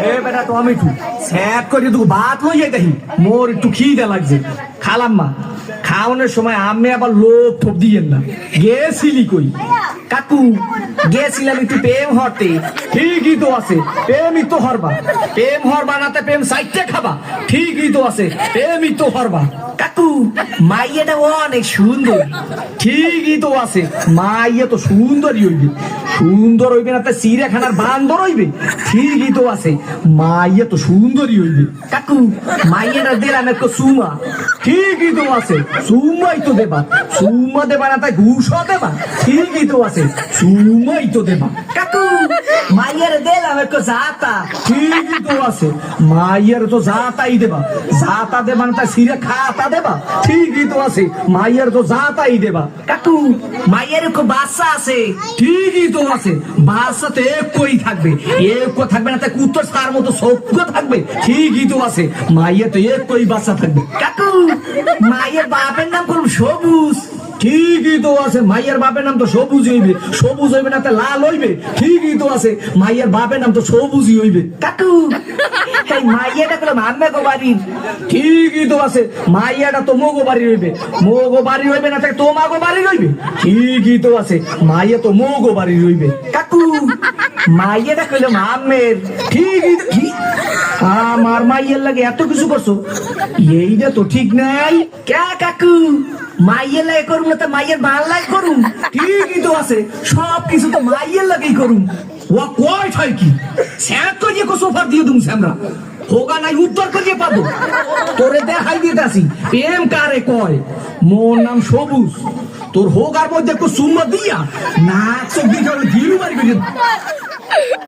এ বেটা টমেটো স্যাট করে তুই ভাত লইয়ে দেখি মোর একটু খিদে লাগছে খালাম মা খাওয়ানোর সময় আমি আবার লোভ ঠোপ দিয়েন না গেছিলি কই কাকু গেছিলাম একটু প্রেম হরতে ঠিকই তো আছে প্রেমই তো হরবা প্রেম হরবা না প্রেম সাইটে খাবা ঠিকই তো আছে প্রেমই তো হরবা কাকু মাইয়াটা অনেক সুন্দর ঠিকই তো আছে মাইয়া তো সুন্দরই হইবে সুন্দর হইবে না তাই চিড়িয়াখানার বান্দর হইবে ঠিকই তো আছে মাইয়া তো সুন্দরই হইবে কাকু মাইয়াটা দিলাম একটু সুমা ঠিকই তো আছে সুমাই তো দেবা সুমা দেবা না তাই ঘুষও দেবা ঠিকই তো আছে সুমাই তো দেবা কাকু মাইয়ার দিলাম একটু জাতা ঠিকই তো আছে মাইয়ার তো জাতাই দেবা জাতা দেবা না তাই সিরে খাতা দেবা ঠিকই তো আছে মাইয়ার তো জাতাই দেবা কাকু মাইয়ার একটু বাচ্চা আছে ঠিকই তো আছে বাচ্চাতে একই থাকবে এক থাকবে না তাই কুত্তর সার মতো সভ্য থাকবে ঠিকই তো আছে মাইয়া তো একই বাচ্চা থাকবে কাকু মাইয়ের বাপের নাম করুন সবুজ ঠিকই তো আছে মাইয়ের বাপের নাম তো সবুজ হইবে সবুজ হইবে না লাল হইবে ঠিকই তো আছে মাইয়ের বাপের নাম তো সবুজই হইবে কাকু এই মাইয়াটা করলাম আম্মা গো বাড়ির ঠিকই তো আছে মাইয়াটা তো মোগো বাড়ি হইবে মোগো বাড়ি হইবে না তো মাগো বাড়ি হইবে ঠিকই তো আছে মাইয়া তো মোগো বাড়ি হইবে কাকু মাইয়াটা করলাম আম্মের ঠিকই আমার মাইয়ের লাগে এত কিছু করছো এইটা তো ঠিক নাই কে কাকু মাইয়ের লাগে করুন না তো মাইয়ের ভাল লাগে করুন ঠিকই তো আছে সব কিছু তো মাইয়ের লাগেই করুন ও কয় ঠাই কি স্যাট করিয়ে কো সোফার দিয়ে দুম আমরা হোগা নাই উত্তর করিয়ে পাবো তোরে দেখাই দিতে আসি প্রেম কারে কয় মোর নাম সবুজ তোর হোগার মধ্যে একটু সুম্মা দিয়া নাক চোখ দিয়ে গিলু মারি